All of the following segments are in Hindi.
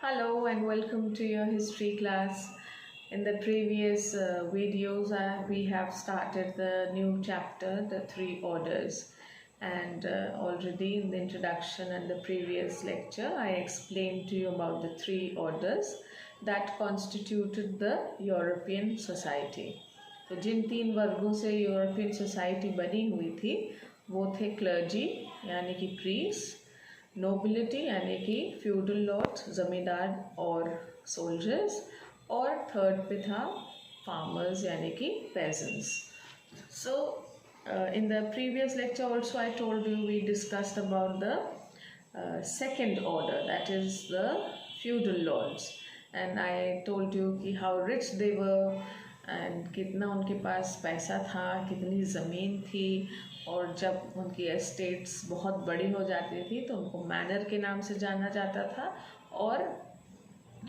Hello and welcome to your history class. In the previous videos, we have started the new chapter, the three orders. And already in the introduction and the previous lecture, I explained to you about the three orders that constituted the European society. तो जिन तीन वर्गों से यूरोपियन सोसाइटी बनी हुई थी वो थे क्लर्जी यानी कि प्रीस्ट, नोबिलिटी यानी कि फ्यूडल लॉर्ड्स जमींदार और सोल्जर्स, और थर्ड पे था फार्मर्स यानी कि pageants. So in the previous lecture also I told you we discussed about the second order, that is the feudal lords, and I told you कि how rich they were and कितना उनके पास पैसा था, कितनी ज़मीन थी, और जब उनकी एस्टेट्स बहुत बड़ी हो जाती थी तो उनको मैनर के नाम से जाना जाता था, और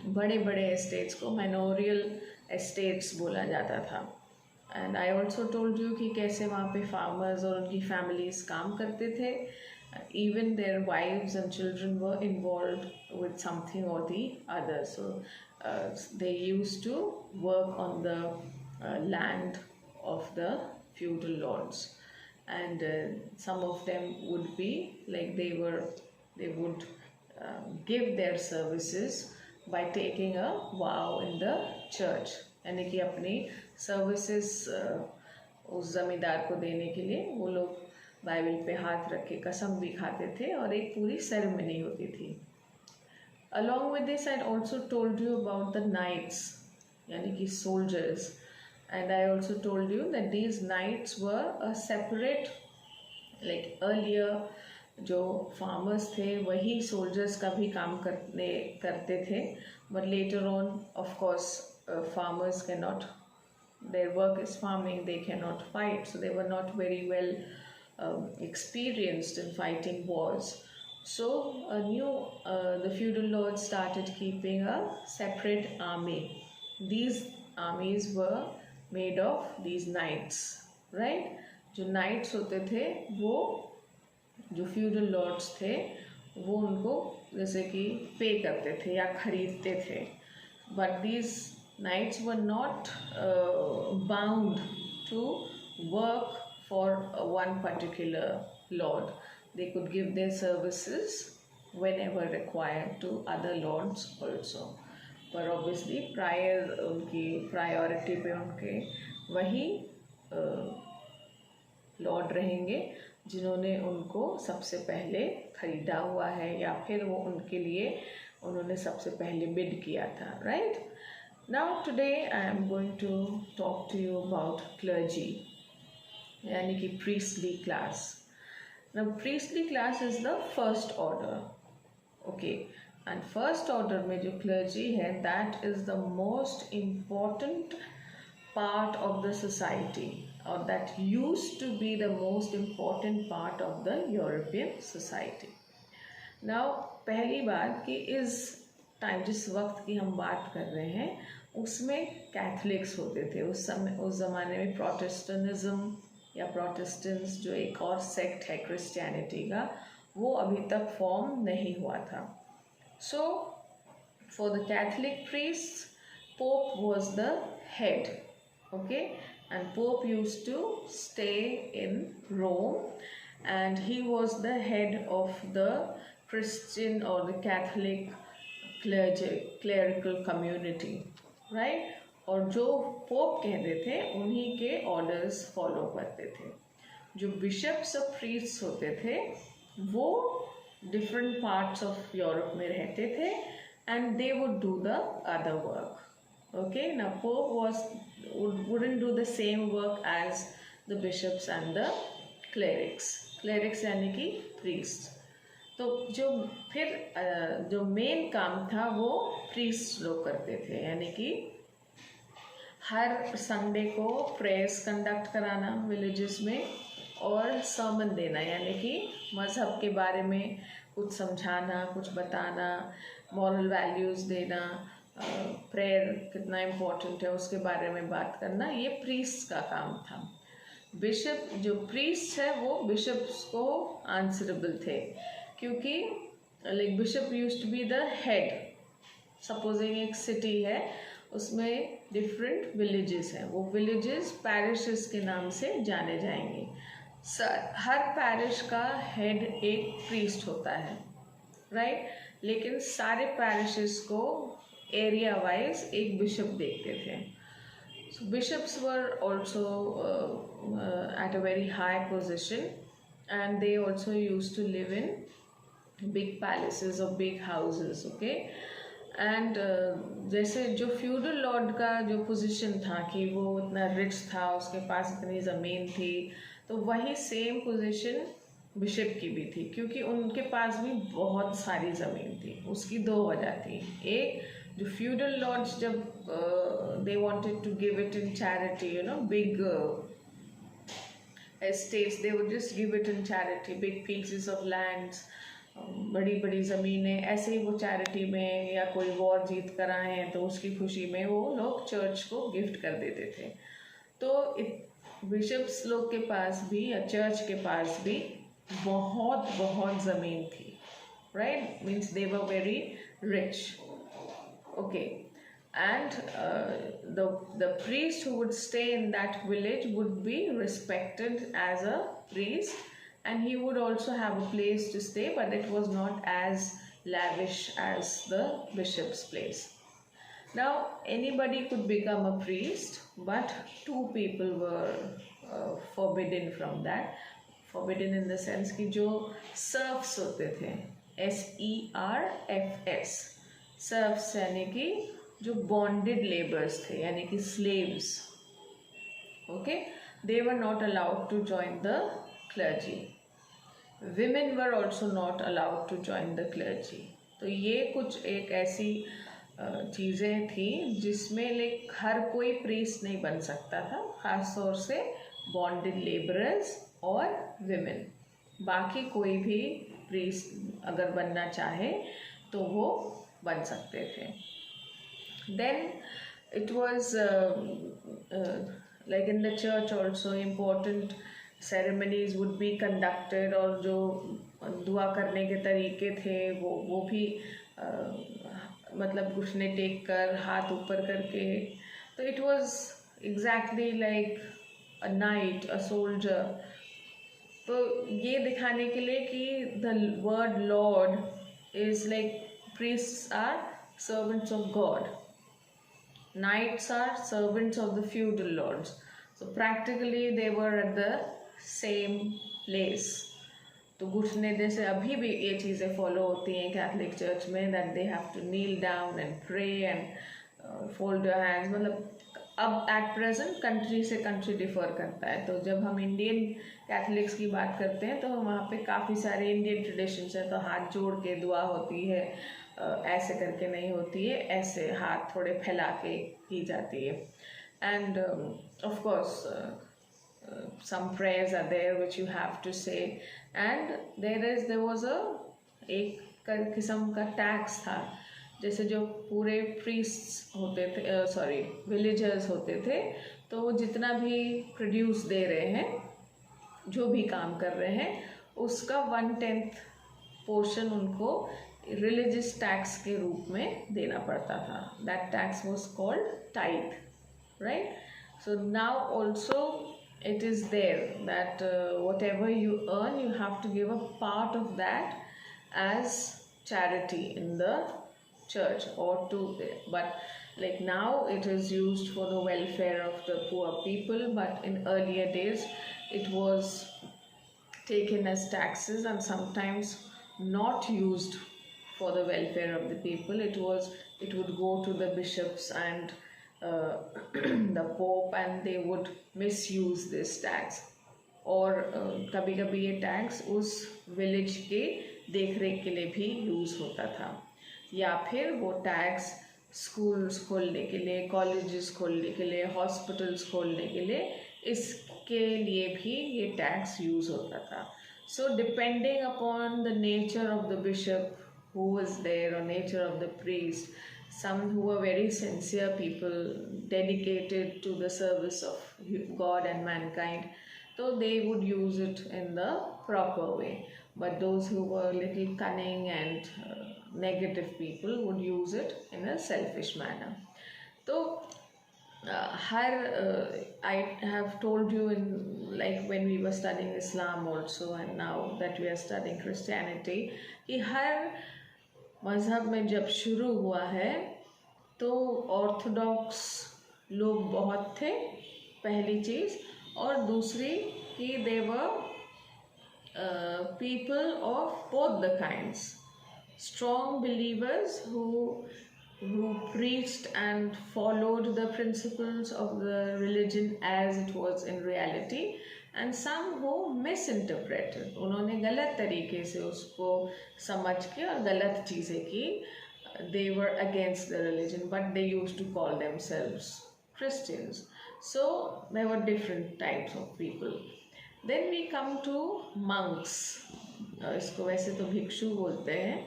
बड़े बड़े एस्टेट्स को मैनोरियल एस्टेट्स बोला जाता था. And I also told you कि कैसे वहाँ पे फार्मर्स और उनकी फैमिलीज काम करते थे. Even their wives and children were involved with something or the other. So they used to work on the land of the feudal lords, and some of them would be like they would give their services by taking a vow in the church. यानी कि अपनी सर्विसेज उस ज़मींदार को देने के लिए वो लोग बाइबल पे हाथ रख के कसम भी खाते थे और एक पूरी सेरेमनी होती थी. Along with this I also told you about the knights यानी कि soldiers, and I also told you that these knights were a separate, like earlier जो फार्मर्स थे वही सोल्जर्स का भी काम करते थे, but later on of course farmers cannot, their work is farming, they cannot fight, so they were not very well experienced in fighting wars. So the feudal lords started keeping a separate army. These armies were made of these knights, right? जो knights होते थे वो जो feudal lords थे वो उनको जैसे कि पे करते थे या खरीदते थे, but these knights were not bound to work for one particular lord. They could give their services whenever required to other lords also, but obviously prior उनकी priority पे उनके वही लॉर्ड रहेंगे जिन्होंने उनको सबसे पहले खरीदा हुआ है या फिर वो उनके लिए उन्होंने सबसे पहले बिड किया था, right? Now today I am going to talk to you about clergy यानी कि priestly class. Now priestly class is the first order, okay, and first order में जो clergy है that is the most important part of the society, or that used to be the most important part of the European society. Now पहली बात कि इस टाइम जिस वक्त की हम बात कर रहे हैं उसमें कैथलिक्स होते थे. उस समय उस ज़माने में प्रोटेस्टेंटिज्म या प्रोटेस्टेंट्स जो एक और सेक्ट है क्रिश्चियनिटी का वो अभी तक फॉर्म नहीं हुआ था. So for the Catholic priest Pope was the head, okay, and Pope used to stay in Rome and he was the head of the Christian or the Catholic clerical community, right? और जो पोप कहते थे उन्हीं के ऑर्डर्स फॉलो करते थे. जो बिशप्स और प्रीस्ट्स होते थे वो डिफरेंट पार्ट्स ऑफ यूरोप में रहते थे and they would do the other work, okay. ना pope wouldn't do the same work as the bishops and the clerics यानी कि प्रीस्ट. तो जो फिर जो मेन काम था वो प्रीस्ट लोग करते थे, यानी कि हर संडे को प्रेयर्स कंडक्ट कराना विलेजेस में और सर्मन देना, यानी कि मज़हब के बारे में कुछ समझाना, कुछ बताना, मॉरल वैल्यूज़ देना, प्रेयर कितना इम्पोर्टेंट है उसके बारे में बात करना, ये प्रीस्ट का काम था. बिशप जो प्रीस्ट है वो बिशप्स को आंसरेबल थे क्योंकि like bishop used to be the head supposing एक सिटी है, उसमें डिफरेंट विलेजेस हैं, वो विलेजेस पैरिशेस के नाम से जाने जाएंगे। हर पैरिश का हेड एक प्रीस्ट होता है, राइट, लेकिन सारे पैरिशेस को एरिया वाइज एक बिशप देखते थे। So bishops were also at a very high position, and they also used to live in big palaces or big houses, okay? And जैसे जो फ्यूडल लॉर्ड का जो पोजीशन था कि वो इतना रिच था, उसके पास इतनी ज़मीन थी, तो वही सेम पोजीशन बिशप की भी थी, क्योंकि उनके पास भी बहुत सारी ज़मीन थी। उसकी दो वजह थी, एक जो फ्यूडल लॉर्ड्स जब they wanted to give it in charity, you know, big estates, they would just give it in charity, big pieces of lands, बड़ी बड़ी ज़मीनें, ऐसे ही वो चैरिटी में, या कोई वॉर जीत कर आए हैं तो उसकी खुशी में वो लोग चर्च को गिफ्ट कर देते थे। तो बिशप्स लोग के पास भी या चर्च के पास भी बहुत बहुत ज़मीन थी, right, means they were very rich, okay. And the priest who would stay in that village would be respected as a priest, and he would also have a place to stay, but it was not as lavish as the bishop's place. Now anybody could become a priest, but two people were forbidden from that. Forbidden in the sense कि जो serfs होते थे, SERFs, serfs यानी कि जो बॉन्डेड लेबर्स थे, यानी कि slaves, okay, they were not allowed to join the clergy. Women were also not allowed to join the clergy. तो ये कुछ एक ऐसी चीज़ें थी जिसमें लाइक हर कोई प्रीस्ट नहीं बन सकता था, खास तौर से बॉन्डेड लेबरर्स और विमेन। बाकी कोई भी प्रीस्ट अगर बनना चाहे तो वो बन सकते थे। Then it was like in the church also important ceremonies would be conducted, और जो दुआ करने के तरीके थे वो भी मतलब घुटने टेक कर हाथ ऊपर करके, तो it was exactly like a knight, a soldier। तो ये दिखाने के लिए कि the word Lord is like priests are servants of God, knights are servants of the feudal lords, so practically they were at the same place। तो घुटने, जैसे अभी भी ये चीज़ें फॉलो होती हैं कैथलिक चर्च में, that they have to kneel down and pray and fold your hands. मतलब अब एट प्रेजेंट कंट्री से कंट्री डिफर करता है, तो जब हम इंडियन कैथलिक्स की बात करते हैं तो वहाँ पे काफ़ी सारे इंडियन ट्रेडिशंस हैं, तो हाथ जोड़ के दुआ होती है, ऐसे करके नहीं होती है, ऐसे हाथ थोड़े फैला के की जाती है। End of course some prayers are there which you have to say, and there was एक किस्म का टैक्स था। जैसे जो पूरे प्रीस्ट्स होते थे, सॉरी विलेजर्स होते थे, तो वो जितना भी प्रोड्यूस दे रहे हैं, जो भी काम कर रहे हैं, उसका 1/10 पोर्शन उनको रिलीजियस टैक्स के रूप में देना पड़ता था। That tax was called tithe, right. So now also it is there that whatever you earn, you have to give a part of that as charity in the church or to, but like now it is used for the welfare of the poor people, but in earlier days it was taken as taxes and sometimes not used for the welfare of the people. It would go to the bishops and the Pope, and they would misuse this tax। और कभी कभी ये टैक्स उस विलेज के देख रेख के लिए भी यूज़ होता था, या फिर वो टैक्स स्कूल्स खोलने के लिए, कॉलेजेस खोलने के लिए, हॉस्पिटल्स खोलने के लिए, इसके लिए भी ये टैक्स यूज़ होता था। So depending upon the nature of the bishop who was there, or nature of the priest, some who were very sincere people dedicated to the service of God and mankind, so they would use it in the proper way। but those who were little cunning and negative people would use it in a selfish manner. तो हर I have told you in, like when we were studying Islam also and now that we are studying Christianity, कि हर मज़हब में जब शुरू हुआ है तो ऑर्थोडॉक्स लोग बहुत थे, पहली चीज़, और दूसरी कि दे वर people of both the kinds, strong believers who preached and followed the principles of the religion as it was in reality, and some who misinterpreted, उन्होंने गलत तरीके से उसको समझ के और गलत चीज़ें की. They were against the religion but they used to call themselves Christians. So there were different types of people. Then we come to monks. इसको वैसे तो भिक्षु बोलते हैं,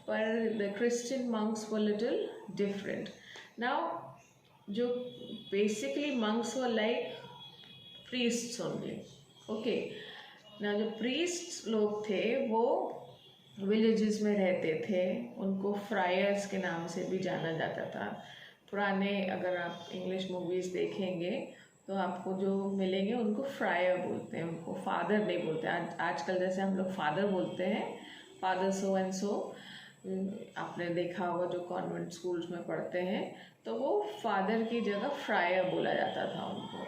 पर the Christian monks were little different. Now जो basically monks were like priests only. Okay. Now जो priests लोग थे वो विलेजेस में रहते थे, उनको फ्रायर्स के नाम से भी जाना जाता था. पुराने अगर आप इंग्लिश मूवीज़ देखेंगे तो आपको जो मिलेंगे उनको फ्रायर बोलते हैं, उनको फादर नहीं बोलते. आजकल जैसे हम लोग फादर बोलते हैं, फादर सो एंड सो, आपने देखा होगा जो कॉन्वेंट स्कूल्स में पढ़ते हैं, तो वो फादर की जगह फ्रायर बोला जाता था उनको.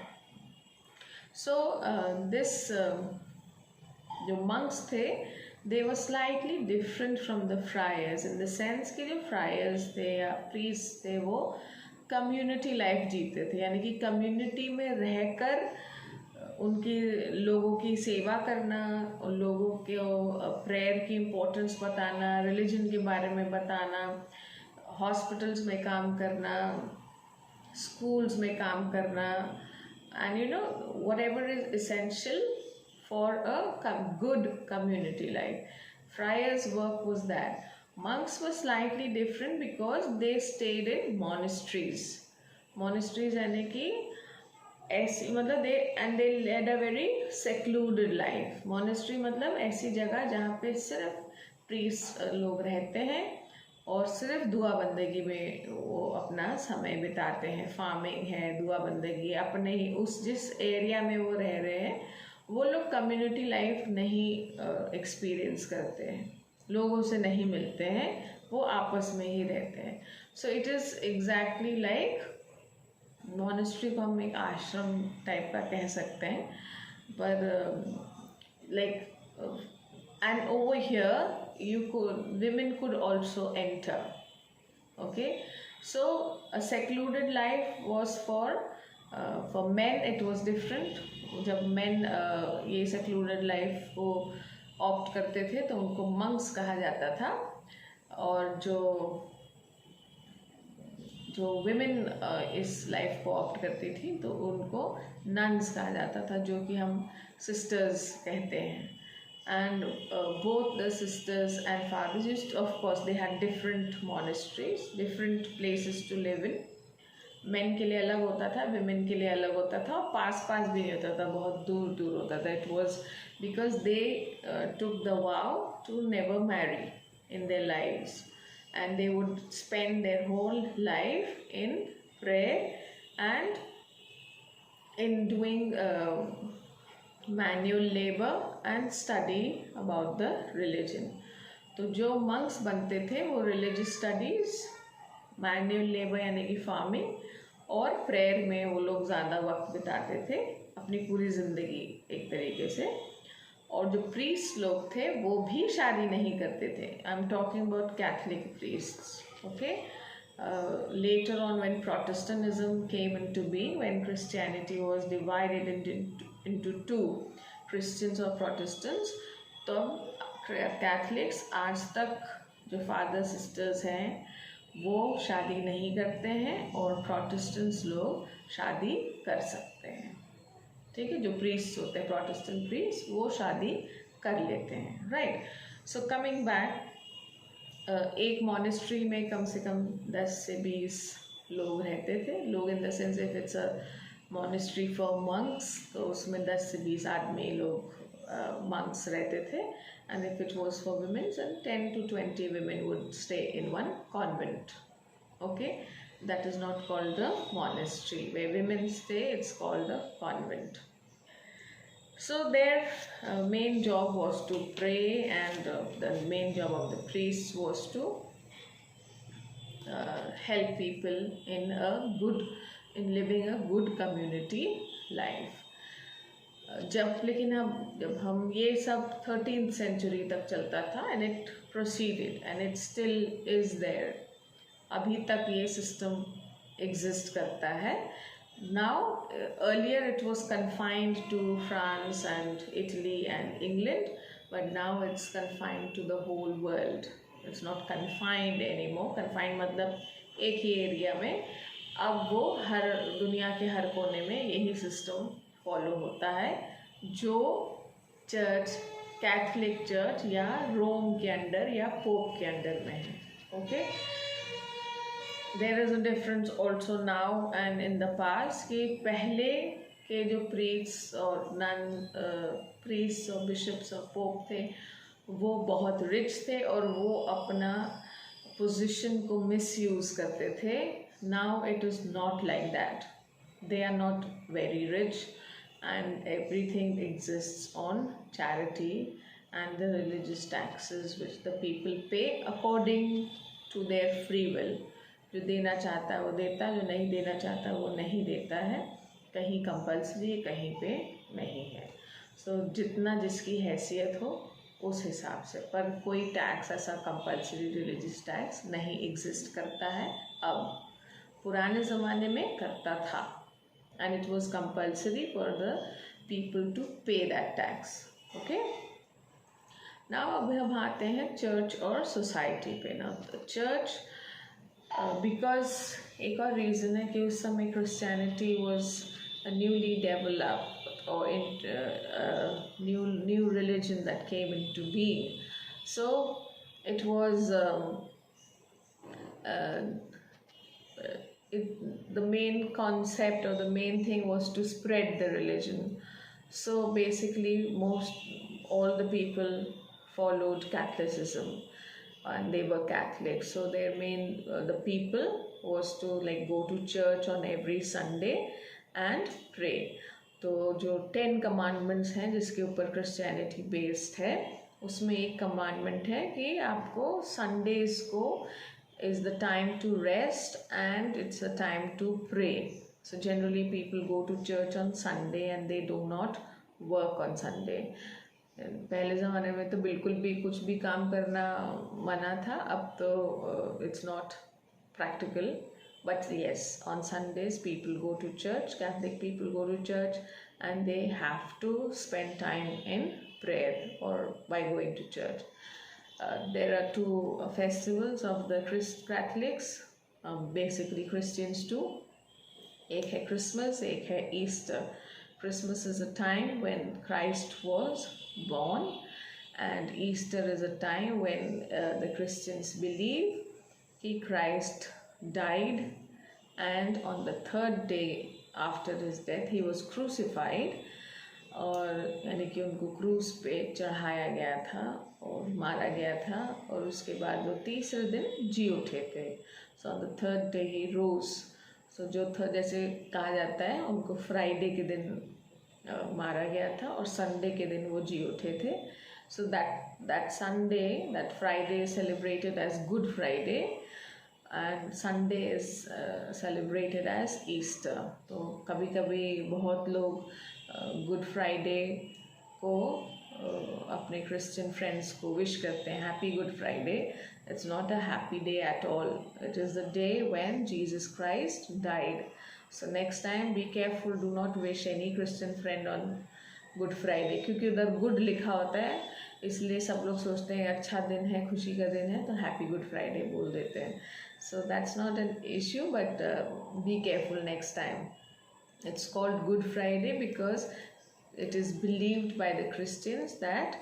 सो दिस जो मंक्स थे, they were slightly different from the friars in the sense कि जो friars थे या priests थे वो कम्युनिटी लाइफ जीते थे, यानी कि कम्युनिटी में रहकर उनकी लोगों की सेवा करना, लोगों को प्रेयर की इम्पोर्टेंस बताना, रिलीजन के बारे में बताना, हॉस्पिटल्स में काम करना, स्कूल्स में काम करना, and you know whatever is essential for a good community life. Friars' work was that. Monks were slightly different because they stayed in monasteries. Monasteries यानी कि ऐसी मतलब they led a very secluded life. Monastery मतलब ऐसी जगह जहाँ पे सिर्फ प्रीस्ट लोग रहते हैं और सिर्फ दुआ बंदगी में वो अपना समय बिताते हैं. फार्मिंग है, दुआ बंदगी, अपने ही उस जिस एरिया में वो रह रहे हैं वो लोग कम्युनिटी लाइफ नहीं एक्सपीरियंस करते हैं, लोगों से नहीं मिलते हैं, वो आपस में ही रहते हैं. So it is exactly like monastery को हम एक आश्रम टाइप का कह सकते हैं, पर like and over here you could women could also enter. Okay, so a secluded life was for men it was different. जब men ये सेक्लूडेड लाइफ को ऑप्ट करते थे तो उनको मंक्स कहा जाता था, और जो विमेन इस लाइफ को ऑप्ट करती थी तो उनको नन्स कहा जाता था, जो कि हम सिस्टर्स कहते हैं. And both the sisters and fathers used, of course they had different monasteries, different places to live in. Main के लिए अलग होता था, विमेन के लिए अलग होता था, और पास पास भी नहीं होता था, बहुत दूर दूर होता था. It was because they took the vow to never marry in their lives, and they would spend their whole life in prayer and in doing manual labour and study about the religion. तो जो मंक्स बनते थे वो रिलीजियस स्टडीज़, मैनुअल लेबर यानी कि फार्मिंग, और प्रेयर में वो लोग ज़्यादा वक्त बिताते थे, अपनी पूरी ज़िंदगी एक तरीके से. और जो प्रीस्ट लोग थे वो भी शादी नहीं करते थे. I am talking about Catholic priests. Okay, later on when Protestantism came into being, when Christianity was divided into two, Christians or Protestants, तो कैथलिक्स आज तक जो फादर सिस्टर्स हैं वो शादी नहीं करते हैं, और प्रोटेस्टेंट्स लोग शादी कर सकते हैं. ठीक है, जो प्रीस्ट होते हैं प्रोटेस्टेंट प्रीस्ट वो शादी कर लेते हैं. राइट. सो कमिंग बैक, एक मॉनेस्ट्री में कम से कम 10 से 20 लोग रहते थे. लोग in the sense if it's a monastery for monks तो उसमें 10 से 20 आदमी लोग monks रहते थे, and if it was for women, then 10 to 20 women would stay in one convent. Okay, that is not called the monastery. Where women stay, it's called the convent. So their main job was to pray, and the main job of the priests was to help people in living a good community life. लेकिन अब जब हम ये सब 13th century तक चलता था, and it proceeded and it still is there. अभी तक ये सिस्टम एग्जिस्ट करता है. Now, earlier it was confined to France and Italy and England, but now it's confined to the whole world. It's not confined anymore. Confined मतलब एक ही एरिया में. अब वो हर दुनिया के हर कोने में यही सिस्टम फॉलो होता है, जो चर्च, कैथलिक चर्च या रोम के अंडर या पोप के अंडर में है. Okay, there is a difference also now and in the past कि पहले के जो प्रीस्ट और प्रीस्ट और बिशप्स और पोप थे वो बहुत रिच थे और वो अपना पोजीशन को मिसयूज़ करते थे. Now it is not like that. They are not very rich, and everything exists on charity and the religious taxes which the people pay according to their free will. जो देना चाहता है वो देता है, जो नहीं देना चाहता वो नहीं देता है. कहीं कंपल्सरी, कहीं पे नहीं है. सो जितना जिसकी हैसियत हो उस हिसाब से, पर कोई टैक्स ऐसा कंपल्सरी रिलीजियस टैक्स नहीं एग्जिस्ट करता है. अब पुराने ज़माने में करता था, and it was compulsory for the people to pay that tax. Okay, now अब हम आते हैं चर्च और सोसाइटी पे. ना चर्च because एक और रीज़न है कि उस समय Christianity was a newly developed or new religion that came into being. So it was the main concept or the main thing was to spread the religion. So basically all the people followed Catholicism and they were Catholic. So their main the people was to like go to church on every Sunday and pray. तो जो 10 commandments हैं जिसके ऊपर क्रिश्चियनिटी बेस्ड है, उसमें एक कमांडमेंट है कि आपको संडेज को is the time to rest and it's a time to pray. So generally people go to church on Sunday and they do not work on Sunday. पहले ज़माने में तो बिल्कुल भी कुछ भी काम करना मना था. अब तो it's not practical, but yes, on Sundays people go to church. Catholic people go to church and they have to spend time in prayer or by going to church. There are two festivals of the Catholics, basically Christians too. एक है Christmas, एक है Easter. Christmas is a time when Christ was born, and Easter is a time when the Christians believe कि Christ died, and on the 3rd day after his death he was crucified. और यानी कि उनको क्रूस पे चढ़ाया गया था और मारा गया था, और उसके बाद वो तीसरे दिन जी उठे थे. So on the 3rd day ही रोज. सो जो जैसे कहा जाता है उनको फ्राइडे के दिन मारा गया था और संडे के दिन वो जी उठे थे. So that Sunday, that Friday is celebrated as Good Friday and Sunday is celebrated as Easter. तो कभी कभी बहुत लोग गुड फ्राइडे को अपने क्रिश्चियन फ्रेंड्स को विश करते हैं happy good Friday. It's not a happy day at all. It is the day when Jesus Christ died. So next time be careful, do not wish any Christian friend on good Friday, क्योंकि उधर गुड लिखा होता है, इसलिए सब लोग सोचते हैं अच्छा दिन है, खुशी का दिन है, तो हैप्पी गुड फ्राइडे बोल देते हैं. So that's not an issue, but be careful next time. It's called Good Friday because it is believed by the Christians that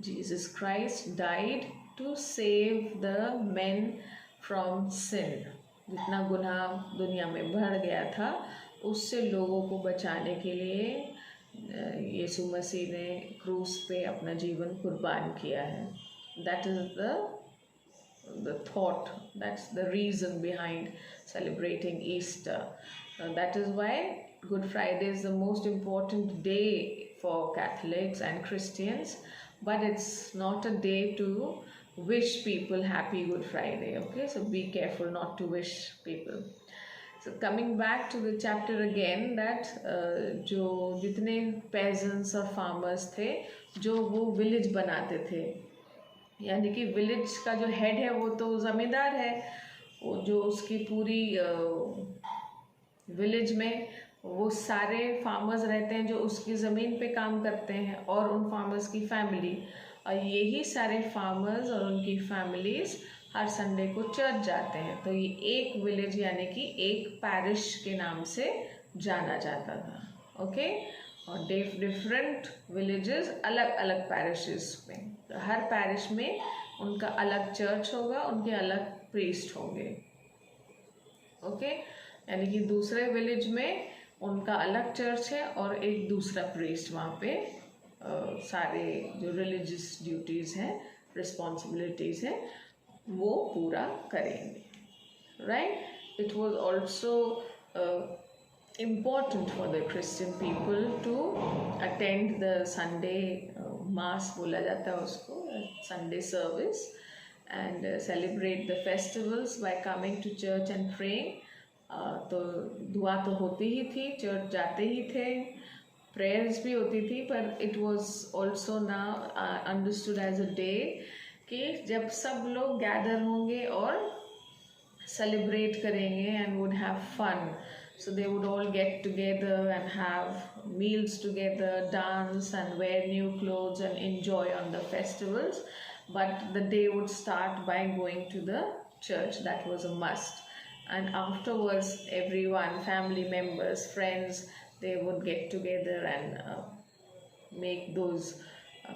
Jesus Christ died to save the men from sin. जितना गुनाह दुनिया में बढ़ गया था उससे लोगों को बचाने के लिए यीशु मसीह ने क्रूस पे अपना जीवन कुर्बान किया है. That is the thought, that's the reason behind celebrating Easter. That is why Good Friday is the most important day for Catholics and Christians, but it's not a day to wish people happy Good Friday. Okay, so be careful not to wish people. So coming back to the chapter again, that जो जितने peasants और farmers थे जो वो village बनाते थे, यानी कि विलेज का जो हेड है वो तो जमींदार है, वो जो उसकी पूरी विलेज में वो सारे फार्मर्स रहते हैं जो उसकी ज़मीन पे काम करते हैं, और उन फार्मर्स की फैमिली, और यही सारे फार्मर्स और उनकी फैमिलीज़ हर संडे को चर्च जाते हैं. तो ये एक विलेज यानी कि एक पैरिश के नाम से जाना जाता था. ओके, और डिफरेंट विलेजेस अलग अलग पैरिशेस में, तो हर पैरिश में उनका अलग चर्च होगा, उनके अलग प्रीस्ट होंगे. ओके, यानी कि दूसरे विलेज में उनका अलग चर्च है और एक दूसरा प्रीस्ट वहाँ पे सारे जो रिलीजियस ड्यूटीज़ हैं, रिस्पॉन्सिबिलिटीज़ हैं, वो पूरा करेंगे. Right, it was also important for the Christian people to attend the Sunday mass, बोला जाता है उसको, Sunday service, and celebrate the festivals by coming to church and praying. तो दुआ तो होती ही थी, चर्च जाते ही थे, प्रेयर्स भी होती थी, पर it was also now understood as a day कि जब सब लोग गैदर होंगे और सेलिब्रेट करेंगे and would have fun. So they would all get together and have meals together, dance and wear new clothes and enjoy on the festivals. But the day would start by going to the church. That was a must. And afterwards, everyone, family members, friends, they would get together and make those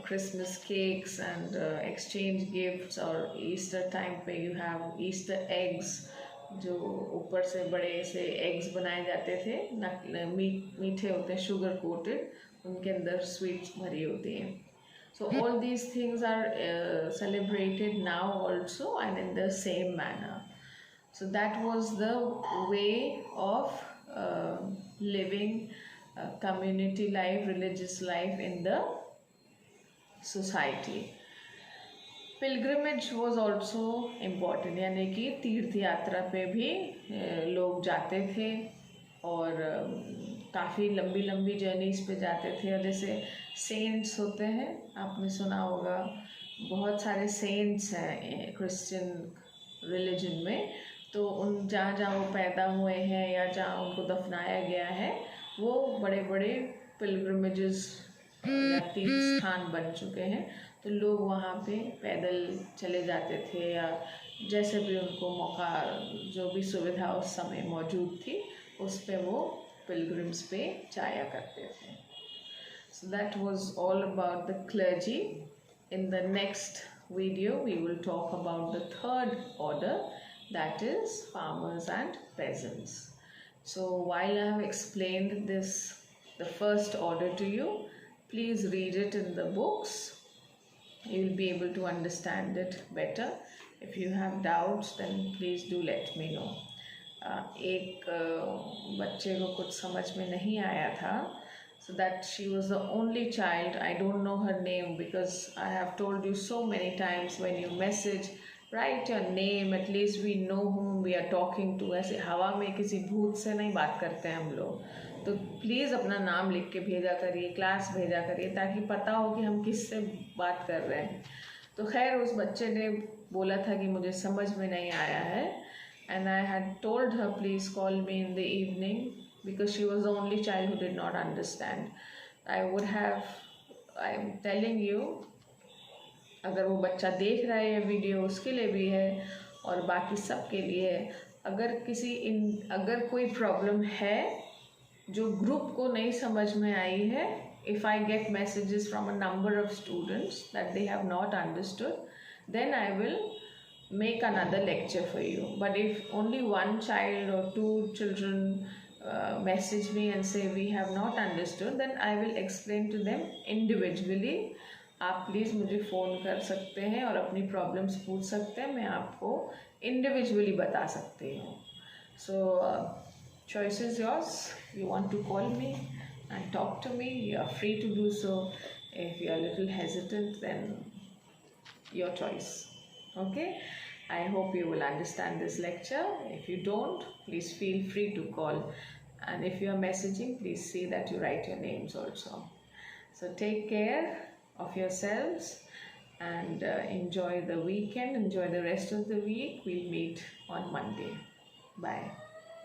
Christmas cakes and exchange gifts. Or Easter time पे you have Easter eggs, जो ऊपर से बड़े से एग्स बनाए जाते थे, मीठे होते हैं, शुगर कोटेड, उनके अंदर स्वीट्स भरी होती हैं. So all these things are celebrated now also and in the same manner. So that was the way of living community life, religious life in the society. Pilgrimage was also important, यानी कि तीर्थ यात्रा पे भी लोग जाते थे और काफ़ी लंबी लंबी जर्नीज पे जाते थे. और जैसे सेंट्स होते हैं, आपने सुना होगा, बहुत सारे सेंट्स हैं क्रिश्चियन रिलीजन में, तो उन जहाँ जहाँ वो पैदा हुए हैं या जहाँ उनको दफनाया गया है, वो बड़े बड़े पिलग्रिमेजेस या तीर्थ स्थान बन चुके हैं. तो लोग वहाँ पे पैदल चले जाते थे, या जैसे भी उनको मौका, जो भी सुविधा उस समय मौजूद थी, उस पे वो पिलग्रिम्स पे जाया करते थे. So that was all about the clergy. In the next video we will talk about the third order, that is farmers and peasants. So while I have explained this, the first order to you, please read it in the books. You will be able to understand it better. If you have doubts, then please do let me know. एक बच्चे को कुछ समझ में नहीं आया था, so that she was the only child. I don't know her name because I have told you so many times, when you message, write your name, at least we know whom we are talking to. ऐसे हवा में किसी भूत से नहीं बात करते हैं हम लोग. तो प्लीज़ अपना नाम लिख के भेजा करिए, क्लास भेजा करिए, ताकि पता हो कि हम किससे बात कर रहे हैं. तो खैर उस बच्चे ने बोला था कि मुझे समझ में नहीं आया है, and I had told her please call me in the evening, because she was the only child who did not understand. I would have, I am telling you, अगर वो बच्चा देख रहा है ये वीडियो, उसके लिए भी है और बाकी सब के लिए है. अगर कोई प्रॉब्लम है जो ग्रुप को नहीं समझ में आई है, if I get messages from a number of students that they have not understood, then I will make another lecture for you. But if only one child or two children message me and say we have not understood, then I will explain to them individually. आप प्लीज़ मुझे फ़ोन कर सकते हैं और अपनी प्रॉब्लम्स पूछ सकते हैं, मैं आपको इंडिविजुअली बता सकती हूँ. So choice is yours. You want to call me and talk to me, you are free to do so. If you are a little hesitant, then your choice. Okay, I hope you will understand this lecture. If you don't, please feel free to call, and if you are messaging, please see that you write your names also. So take care of yourselves and enjoy the weekend, enjoy the rest of the week. We'll meet on Monday. Bye.